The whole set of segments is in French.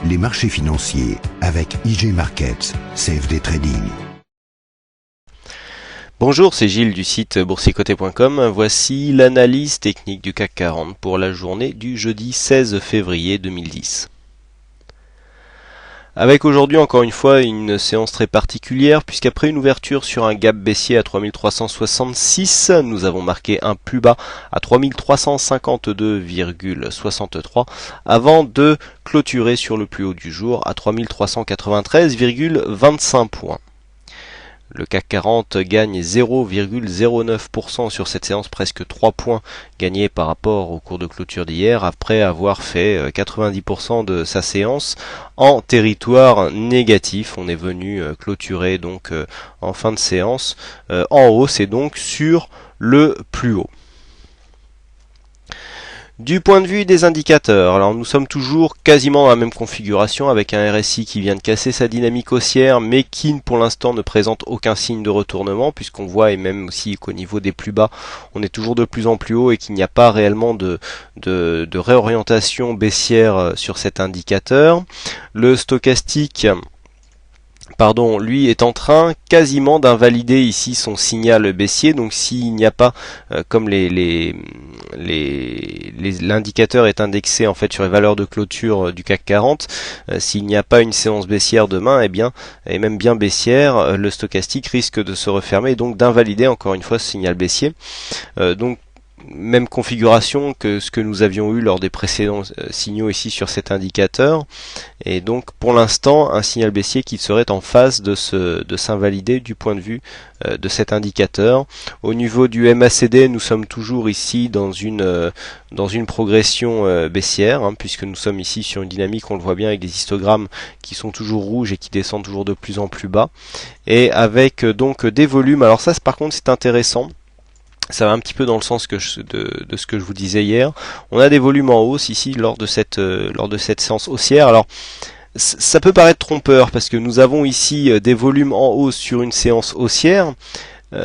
les marchés financiers avec IG Markets, CFD Trading. Bonjour, c'est Gilles du site boursicoté.com. Voici l'analyse technique du CAC 40 pour la journée du jeudi 16 février 2010. Avec aujourd'hui encore une fois une séance très particulière puisqu'après une ouverture sur un gap baissier à 3366, nous avons marqué un plus bas à 3352,63 avant de clôturer sur le plus haut du jour à 3393,25 points. Le CAC 40 gagne 0,09% sur cette séance, presque 3 points gagnés par rapport au cours de clôture d'hier, après avoir fait 90% de sa séance en territoire négatif. On est venu clôturer donc en fin de séance en hausse et donc sur le plus haut. Du point de vue des indicateurs, alors nous sommes toujours quasiment dans la même configuration avec un RSI qui vient de casser sa dynamique haussière mais qui pour l'instant ne présente aucun signe de retournement puisqu'on voit et même aussi qu'au niveau des plus bas on est toujours de plus en plus haut et qu'il n'y a pas réellement de réorientation baissière sur cet indicateur. Le stochastique lui est en train quasiment d'invalider ici son signal baissier. Donc s'il n'y a pas, comme l'indicateur est indexé en fait sur les valeurs de clôture du CAC 40, s'il n'y a pas une séance baissière demain, et même bien baissière, le stochastique risque de se refermer et donc d'invalider encore une fois ce signal baissier. Donc même configuration que ce que nous avions eu lors des précédents signaux ici sur cet indicateur, et donc pour l'instant un signal baissier qui serait en phase de s'invalider du point de vue de cet indicateur. Au niveau du MACD, nous sommes toujours ici dans une progression baissière, puisque nous sommes ici sur une dynamique, on le voit bien, avec des histogrammes qui sont toujours rouges et qui descendent toujours de plus en plus bas, et avec donc des volumes. Alors ça par contre c'est intéressant. Ça va un petit peu dans le sens de ce que je vous disais hier. On a des volumes en hausse ici lors de cette séance haussière. Alors ça peut paraître trompeur parce que nous avons ici des volumes en hausse sur une séance haussière,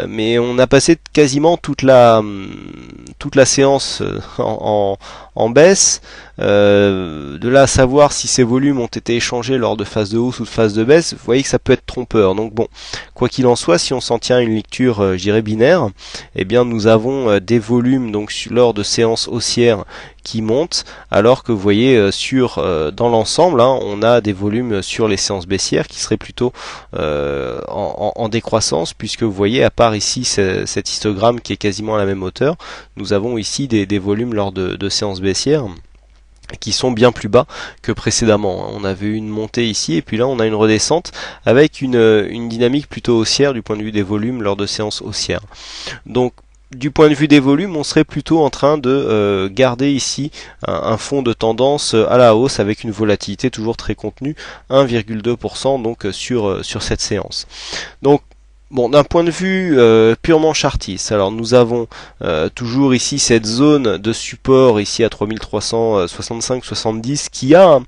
mais on a passé quasiment toute la séance en baisse. De là à savoir si ces volumes ont été échangés lors de phase de hausse ou de phase de baisse, vous voyez que ça peut être trompeur. Donc bon, quoi qu'il en soit, si on s'en tient à une lecture, je dirais binaire, eh bien nous avons des volumes donc lors de séances haussières qui montent, alors que vous voyez dans l'ensemble, on a des volumes sur les séances baissières qui seraient plutôt en décroissance, puisque vous voyez, à part ici cet histogramme qui est quasiment à la même hauteur, nous avons ici des volumes lors de séances baissières qui sont bien plus bas que précédemment. On avait eu une montée ici et puis là on a une redescente avec une dynamique plutôt haussière du point de vue des volumes lors de séances haussières. Donc du point de vue des volumes, on serait plutôt en train de garder ici un fond de tendance à la hausse avec une volatilité toujours très contenue, 1,2% donc sur cette séance. Donc bon, d'un point de vue purement chartiste, alors nous avons toujours ici cette zone de support ici à 3365-70 qui a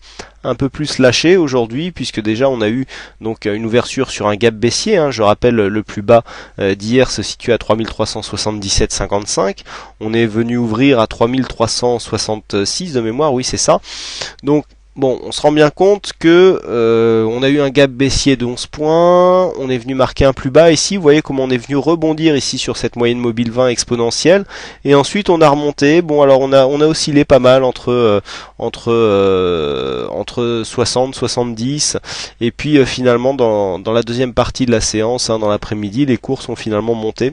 un peu plus lâché aujourd'hui, puisque déjà on a eu donc une ouverture sur un gap baissier. Je rappelle, le plus bas d'hier se situe à 3377,55. On est venu ouvrir à 3366 de mémoire, oui c'est ça. Donc bon, on se rend bien compte que on a eu un gap baissier de 11 points, on est venu marquer un plus bas ici, vous voyez comment on est venu rebondir ici sur cette moyenne mobile 20 exponentielle, et ensuite on a remonté. Bon, alors on a oscillé pas mal entre 60, 70, et puis finalement dans la deuxième partie de la séance, dans l'après-midi, les cours sont finalement montés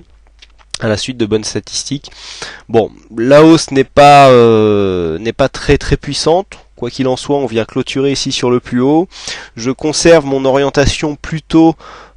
à la suite de bonnes statistiques. Bon, la hausse n'est pas très très puissante. Quoi qu'il en soit, on vient clôturer ici sur le plus haut. Je conserve mon orientation plutôt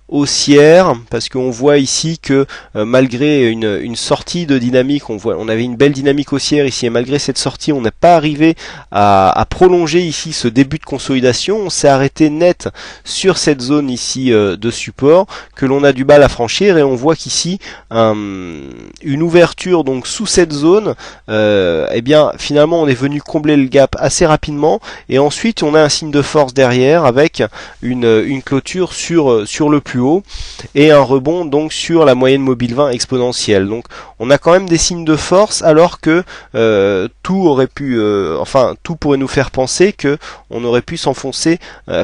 haussière, parce qu'on voit ici que malgré une sortie de dynamique, on avait une belle dynamique haussière ici, et malgré cette sortie, on n'a pas arrivé à prolonger ici ce début de consolidation. On s'est arrêté net sur cette zone ici de support que l'on a du mal à franchir, et on voit qu'ici une ouverture donc sous cette zone, eh bien finalement on est venu combler le gap assez rapidement, et ensuite on a un signe de force derrière avec une clôture sur le plus haut et un rebond donc sur la moyenne mobile 20 exponentielle. Donc on a quand même des signes de force, alors que tout aurait pu, tout pourrait nous faire penser que on aurait pu s'enfoncer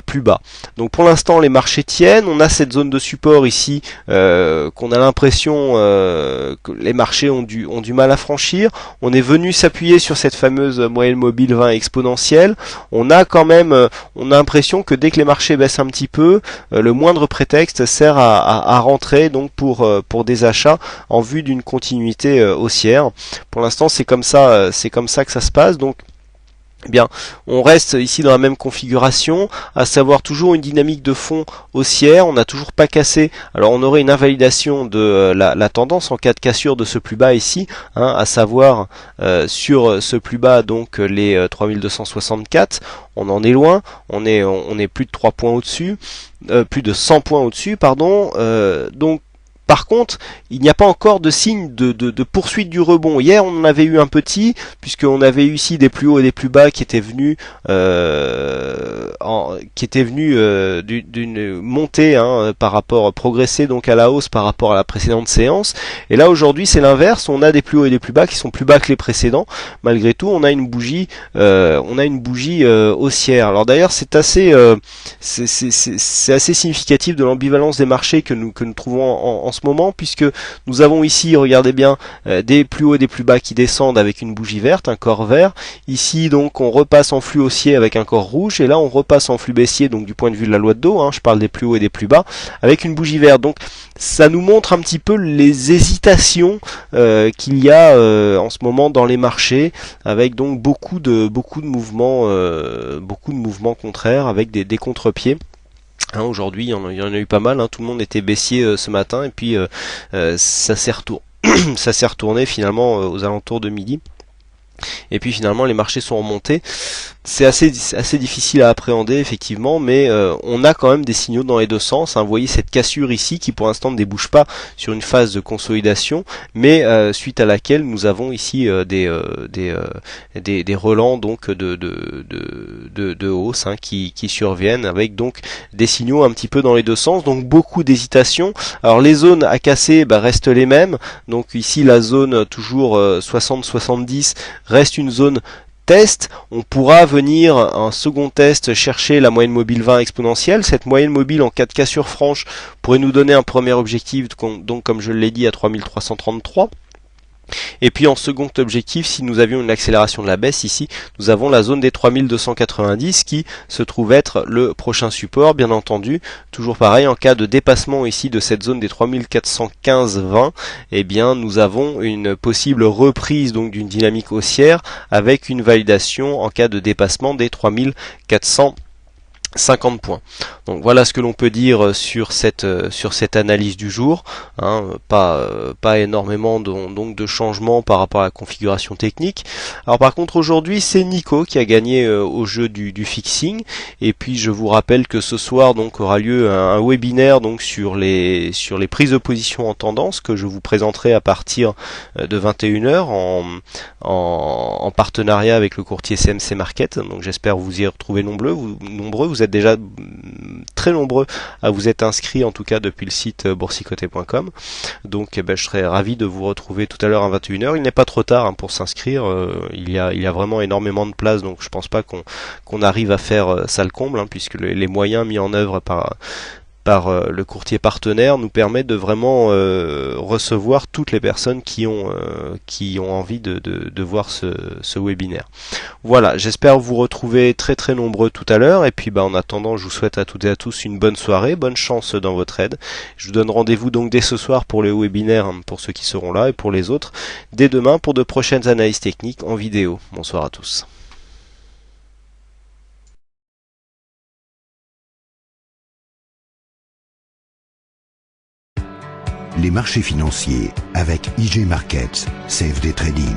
plus bas. Donc pour l'instant les marchés tiennent, on a cette zone de support ici qu'on a l'impression que les marchés ont du mal à franchir. On est venu s'appuyer sur cette fameuse moyenne mobile 20 exponentielle. On a quand même, on a l'impression que dès que les marchés baissent un petit peu, le moindre prétexte sert à rentrer donc pour des achats en vue d'une continuité haussière. Pour l'instant c'est comme ça que ça se passe. Donc eh bien, on reste ici dans la même configuration, à savoir toujours une dynamique de fond haussière. On n'a toujours pas cassé. Alors on aurait une invalidation de la tendance en cas de cassure de ce plus bas ici, hein, à savoir sur ce plus bas, donc les 3264. On en est loin, on est plus de 3 points au-dessus, plus de 100 points au-dessus, pardon. Donc par contre, il n'y a pas encore de signe de poursuite du rebond. Hier, on en avait eu un petit, puisqu'on avait eu ici des plus hauts et des plus bas qui étaient venus, d'une montée, hein, par rapport, progresser donc à la hausse par rapport à la précédente séance. Et là, aujourd'hui, c'est l'inverse. On a des plus hauts et des plus bas qui sont plus bas que les précédents. Malgré tout, on a une bougie, haussière. Alors d'ailleurs, c'est assez significatif de l'ambivalence des marchés que nous trouvons en ce moment, puisque nous avons ici, regardez bien, des plus hauts et des plus bas qui descendent avec une bougie verte, un corps vert. Ici donc on repasse en flux haussier avec un corps rouge, et là on repasse en flux baissier, donc du point de vue de la loi de Dow, hein, je parle des plus hauts et des plus bas, avec une bougie verte. Donc ça nous montre un petit peu les hésitations qu'il y a en ce moment dans les marchés, avec donc beaucoup de mouvements contraires, avec des contre-pieds. Hein, aujourd'hui, il y en a eu pas mal, hein, tout le monde était baissier ce matin, et puis ça s'est retourné finalement aux alentours de midi. Et puis finalement les marchés sont remontés. C'est assez difficile à appréhender effectivement, mais on a quand même des signaux dans les deux sens, hein. Vous voyez cette cassure ici qui pour l'instant ne débouche pas sur une phase de consolidation, mais suite à laquelle nous avons ici des relents donc de hausse, hein, qui surviennent, avec donc des signaux un petit peu dans les deux sens, donc beaucoup d'hésitation. Alors les zones à casser restent les mêmes, donc ici la zone toujours 60-70 reste une zone test. On pourra venir un second test chercher la moyenne mobile 20 exponentielle. Cette moyenne mobile en cas de cassure franche pourrait nous donner un premier objectif, donc comme je l'ai dit, à 3333. Et puis en second objectif, si nous avions une accélération de la baisse ici, nous avons la zone des 3290 qui se trouve être le prochain support, bien entendu. Toujours pareil, en cas de dépassement ici de cette zone des 3415,20, eh bien nous avons une possible reprise donc d'une dynamique haussière avec une validation en cas de dépassement des 3450 points. Donc voilà ce que l'on peut dire sur cette analyse du jour, hein. Pas énormément donc de changements par rapport à la configuration technique. Alors par contre aujourd'hui c'est Nico qui a gagné au jeu du fixing, et puis je vous rappelle que ce soir donc aura lieu un webinaire donc sur les prises de position en tendance que je vous présenterai à partir de 21h en partenariat avec le courtier CMC Market. Donc j'espère vous y retrouver nombreux. Vous êtes déjà très nombreux à vous être inscrits, en tout cas depuis le site boursicoté.com. Donc je serai ravi de vous retrouver tout à l'heure à 21h. Il n'est pas trop tard, hein, pour s'inscrire. Il y a vraiment énormément de place, donc je pense pas qu'on arrive à faire ça le comble, hein, puisque les moyens mis en œuvre par le courtier partenaire nous permet de vraiment recevoir toutes les personnes qui ont envie de voir ce webinaire. Voilà, j'espère vous retrouver très très nombreux tout à l'heure, et puis en attendant, je vous souhaite à toutes et à tous une bonne soirée, bonne chance dans votre aide. Je vous donne rendez-vous donc dès ce soir pour le webinaire, hein, pour ceux qui seront là, et pour les autres dès demain pour de prochaines analyses techniques en vidéo. Bonsoir à tous. Les marchés financiers avec IG Markets, CFD Trading.